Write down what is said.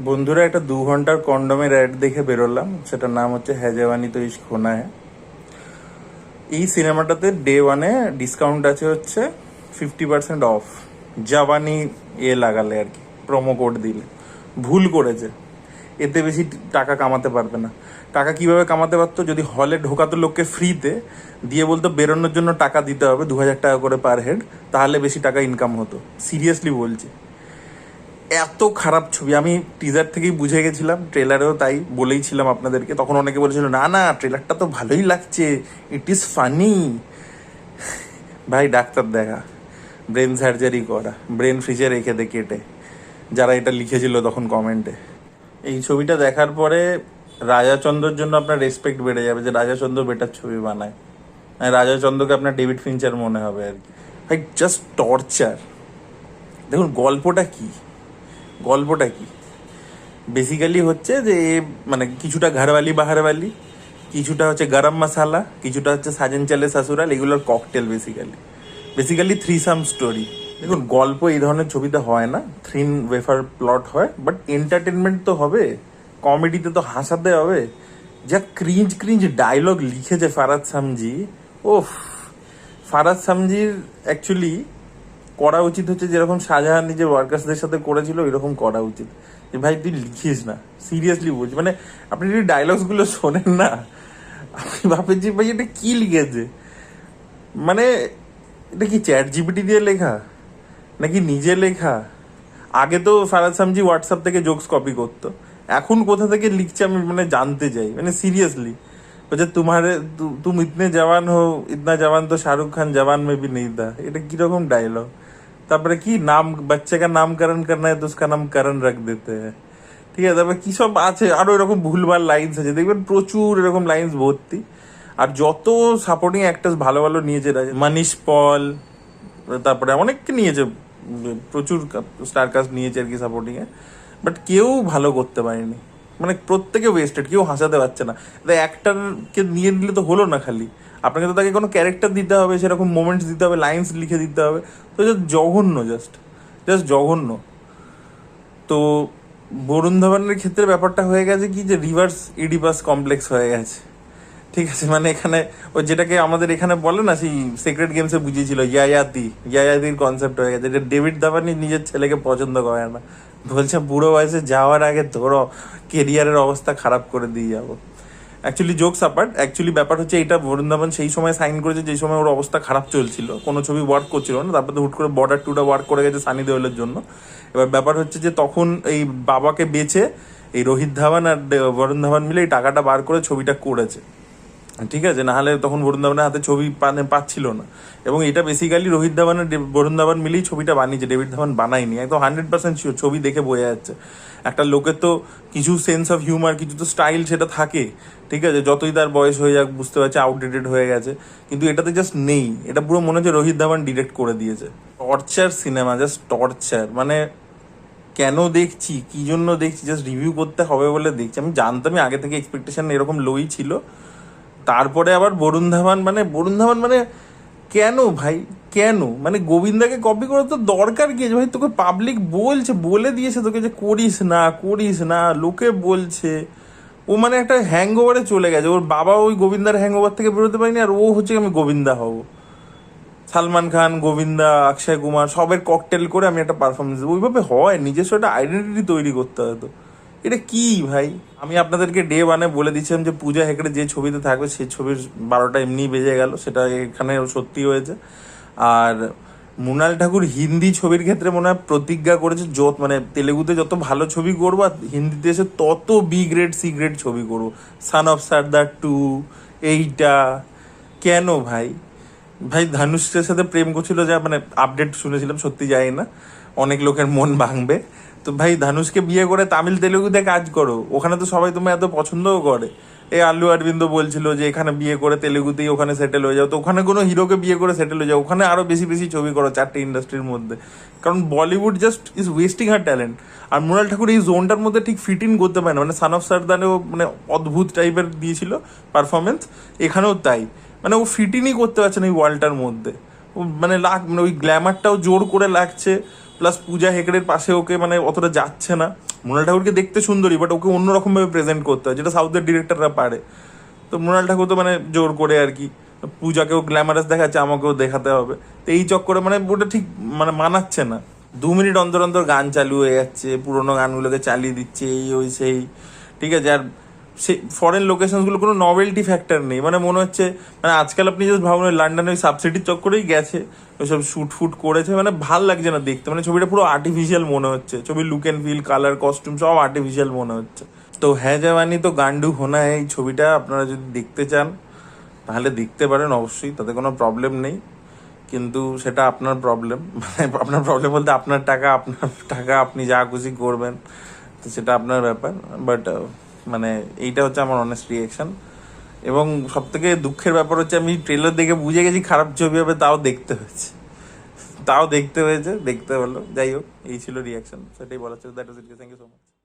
বন্ধুরা, একটা 2 ঘন্টার কন্ডোমের অ্যাড দেখে বেরোলাম। সেটার নাম হচ্ছে হ্যাঁ জাওয়ানি তো ইश्क होना है। এই সিনেমাটাতে ডে 1-এ ডিসকাউন্ট আছে হচ্ছে 50% অফ। জাবানি লাগালে আর কি, প্রোমো কোড দিলে। ভুল করেছে, এতে বেশি টাকা কামাতে পারবে না। টাকা কিভাবে কামাতে পারতো, যদি হলে ঢোকাতো লোককে ফ্রিতে দিয়ে বলতো বেরোনোর জন্য টাকা দিতে হবে 2,000 টাকা করে পার হেড, তাহলে বেশি টাকা ইনকাম হতো। সিরিয়াসলি বলছি, এত খারাপ ছবি। আমি টিজার থেকেই বুঝে গেছিলাম, ট্রেলারেও তাই বলেইছিলাম আপনাদেরকে। তখন অনেকে বলেছিল না না ট্রেলারটা তো ভালোই লাগছে, ইট ইজ ফানি। ভাই ডাক্তার দেখা, ব্রেন সার্জারি করা, ব্রেন ফ্রিজে রেখে দে কেটে, যারা এটা লিখেছিল তখন কমেন্টে। এই ছবিটা দেখার পরে রাজাচন্দ্রর জন্য আপনার রেসপেক্ট বেড়ে যাবে, যে রাজাচন্দ্র বেটার ছবি বানায়। আর রাজাচন্দ্রকে আপনার ডেভিড ফিঞ্চার মনে হবে আর কি। ভাই জাস্ট টর্চার। দেখুন গল্পটা কি বেসিক্যালি হচ্ছে যে মানে কিছুটা ঘরওয়ালি বাহারওয়ালি, কিছুটা হচ্ছে গরম মশালা, কিছুটা হচ্ছে সাজেন চলে শ্বশুরাল, এগুলোর ককটেল বেসিক্যালি থ্রিসাম স্টোরি। দেখুন, গল্প এই ধরনের ছবিতে হয় না, থ্রিন ওয়েফার প্লট হয়, বাট এন্টারটেনমেন্ট তো হবে, কমেডিতে তো হাসাতে হবে। যা ক্রিঞ্জ ক্রিঞ্জ ডায়লগ লিখেছে ফারাদ সামজি। ওফ, ফারাদ সামজির অ্যাকচুয়ালি করা উচিত হচ্ছে যেরকম শাহজাহান নিজের ওয়ার্কার্সদের সাথে করেছিল, এরকম করা উচিত। যে ভাই তুই লিখিস না, সিরিয়াসলি বলছি। মানে আপনি যদি ডায়লগস গুলো শোনেন না, আপনি ভাবেন যে ভাই এটা কি লিখেছে। মানে এটা কি চ্যাট জিপিটি দিয়ে লেখা নাকি নিজে লেখা? আগে তো ফারাদ সামজি হোয়াটসঅ্যাপ থেকে জোকস কপি করতো, এখন কোথা থেকে লিখছে আমি মানে জানতে চাই। মানে সিরিয়াসলি বলছে तुम्हारे तुम इतने जवान हो, इतना जवान तो शाहरुख खान जवान में भी नहीं था। এটা কিরকম ডায়লগ? তারপরে কি নাম, বাচ্চা কা নামকরণ করনা है तो उसका नाम करण रख देते हैं। ঠিক আছে, তারপরে কি সব আছে আরো এরকম ভুলভাল লাইন্স আছে, দেখবেন প্রচুর এরকম লাইন্স ভর্তি। আর যত সাপোর্টিং অ্যাক্টার্স ভালো ভালো নিয়েছে, মানিশ পল, তারপরে অনেককে নিয়েছে, প্রচুর স্টার কাস্ট নিয়েছে আর কি সাপোর্টিং এ, বাট কেউ ভালো করতে পারেনি। মানে প্রত্যেকে ওয়েস্টেড, কেউ হাসাতে পারছে না। অ্যাক্টারকে নিয়ে নিলে তো হলো না, খালি আপনাকে তো তাকে কোনো ক্যারেক্টার দিতে হবে, সেরকম মোমেন্টস দিতে হবে, লাইন্স লিখে দিতে হবে। তো জাস্ট জঘন্য, জাস্ট জঘন্য। তো বরুণ ধাবানের ক্ষেত্রে ব্যাপারটা হয়ে গেছে কি, যে রিভার্স ইডিপাস কমপ্লেক্স হয়ে গেছে। ঠিক আছে, মানে এখানে ওই যেটাকে আমাদের এখানে বলে না, সেই সিক্রেট গেমসে বুঝিয়েছিল ইয়ায়াতির কনসেপ্ট হয়ে গেছে। এটা ডেভিড ধাবানি নিজের ছেলেকে পছন্দ করে না, বলছে বুড়ো বয়সে যাওয়ার আগে ধরো কেরিয়ারের অবস্থা খারাপ করে দিয়ে যাবো। অ্যাকচুয়ালি জোকস অ্যাপার্ট, অ্যাকচুয়ালি ব্যাপার হচ্ছে এটা বরুণ ধাবান সেই সময় সাইন করেছে যেই সময় ওর অবস্থা খারাপ চলছিল, কোনো ছবি ওয়ার্ক করছিল না। তারপর তো হুট করে বর্ডার টুটা ওয়ার্ক করে গেছে সানি দেওলের জন্য। এবার ব্যাপার হচ্ছে যে তখন এই বাবাকে বেচে এই রোহিত ধাওয়ান আর বরুণ ধাওয়ান মিলে এই টাকাটা বার করে ছবিটা করেছে। ঠিক আছে, নাহলে তখন বরুণ ধাওয়ানের হাতে ছবি পাচ্ছিল না। এবং এটা বেসিক্যালি রোহিত ধাওয়ান আর বরুণ ধাওয়ান মিলেই ছবিটা বানিয়েছে, ডেভিড ধাওয়ান বানায়নি। একদম 100% শিওর, ছবি দেখে বোঝা যাচ্ছে। একটা লোকের তো কিছু সেন্স অফ হিউমার, কিছু তো স্টাইল সেটা থাকে। ঠিক আছে, যতই তার বয়স হয়ে যাক, বুঝতে পারছে আউটডেটেড হয়ে গেছে, কিন্তু এটাতে জাস্ট নেই। এটা পুরো মনে হচ্ছে রোহিত ধাওয়ান ডিরেক্ট করে দিয়েছে। Torture cinema, just torture. মানে কেন দেখছি, কি জন্য দেখছি, জাস্ট রিভিউ করতে হবে বলে দেখছি। আমি জানতামই আগে থেকে, এক্সপেকটেশন এরকম লোই ছিল। তারপরে আবার বরুণ ধাওয়ান মানে কেন ভাই, কেন? মানে গোবিন্দাকে কপি করে তো দরকার কি? ভাই তোকে পাবলিক বলছে, বলে দিয়েছে তোকে যে করিস না, লোকে বলছে। ও মানে একটা হ্যাংওভারে চলে গেছে। ওর বাবা ওই গোবিন্দার হ্যাংওভার থেকে বেরোতে পারিনি, আর ও হচ্ছে আমি গোবিন্দা হব। সালমান খান, গোবিন্দা, অক্ষয় কুমার সবের ককটেল করে আমি একটা পারফরমেন্স দেবো। ওইভাবে হয়? নিজস্ব একটা আইডেন্টিটি তৈরি করতে হয়। তো এটা কি ভাই? আমি আপনাদেরকে ডে 1-এ বলে দিচ্ছিলাম যে পূজা হেগড়ে যে ছবিতে থাকবে সেই ছবির 12টা এমনি বেজে গেল, সেটা এখানে সত্যি হয়েছে। আর মৃণাল ঠাকুর হিন্দি ছবির ক্ষেত্রে মনে হয় প্রতিজ্ঞা করেছে, মানে তেলেগুতে যত ভালো ছবি করবো, আর হিন্দিতে এসে তত বি গ্রেড সি গ্রেড ছবি করবো। সান অফ সর্দার 2, এইটা কেন ভাই? ভাই ধানুষের সাথে প্রেম করছিল, যা মানে আপডেট শুনেছিলাম, সত্যি জানি না, অনেক লোকের মন ভাঙবে। তো ভাই ধানুষকে বিয়ে করে তামিল তেলেগুতে কাজ করো, ওখানে তো সবাই তোমায় এত পছন্দও করে। এই আল্লু অরবিন্দ বলছিল যে এখানে বিয়ে করে তেলেগুতেই ওখানে সেটেল হয়ে যাও। তো ওখানে কোনো হিরোকে বিয়ে করে সেটেল হয়ে যাও, ওখানে আরো বেশি বেশি ছবি করো 4টে ইন্ডাস্ট্রির মধ্যে। কারণ Bollywood just is wasting her talent. আর মৃণাল ঠাকুর এই জোনটার মধ্যে ঠিক ফিট ইন করতে পারে না। মানে সান অফ সর্দারেও মানে অদ্ভুত টাইপের দিয়েছিল পারফরমেন্স, এখানেও তাই। মানে ও ফিট ইনই করতে পারছে না ওই ওয়ার্ল্ডটার মধ্যে। ও মানে মানে ওই গ্ল্যামারটাও জোর করে লাগছে, প্লাস পূজা হেগড়ের পাশে ওকে মানে অতটা যাচ্ছে না। মৃণাল ঠাকুরকে দেখতে সুন্দরী, বাট ওকে অন্যরকম ভাবে প্রেজেন্ট করতে হয়, যেটা সাউথের ডিরেক্টররা পারে। তো মৃণাল ঠাকুর তো মানে জোর করে আর কি পূজাকেও গ্ল্যামারাস দেখাচ্ছে, আমাকেও দেখাতে হবে। তো এই চক্করে মানে ওটা ঠিক মানে মানাচ্ছে না। 2 মিনিট অন্তর অন্তর গান চালু হয়ে যাচ্ছে, পুরোনো গানগুলোকে চালিয়ে দিচ্ছে, এই ওই সেই, ঠিক আছে। আর সেই ফরেন লোকেশনসগুলো কোনো নভেলটি ফ্যাক্টর নেই, মানে মনে হচ্ছে মানে আজকাল আপনি জাস্ট ভাবুন লন্ডনে ওই সাবসিডির চক্করেই গেছে, ওইসব শুট ফুট করেছে, মানে ভাল লাগছে না দেখতে, মানে ছবিটা পুরো আর্টিফিশিয়াল মনে হচ্ছে, ছবির look and feel, colour, costume সব আর্টিফিশিয়াল মনে হচ্ছে। তো হ্যাঁ জাওয়ানি তো গান্ডু হোনা এই ছবিটা আপনারা যদি দেখতে চান তাহলে দেখতে পারেন অবশ্যই, তাতে কোনো প্রবলেম নেই। কিন্তু সেটা আপনার প্রবলেম, মানে আপনার প্রবলেম বলতে আপনার টাকা আপনি যা খুশি করবেন, তো সেটা আপনার ব্যাপার। বাট মানে এইটা হচ্ছে আমার অনেস্ট রিয়েকশন। এবং সব থেকে দুঃখের ব্যাপার হচ্ছে আমি ট্রেলার দেখে বুঝে গেছি খারাপ ছবি হবে, দেখতে হয়েছে, দেখতে হলো। যাই হোক, এই ছিল রিয়াকশন, সেটাই বলার ছিল। That was it, thank you so much.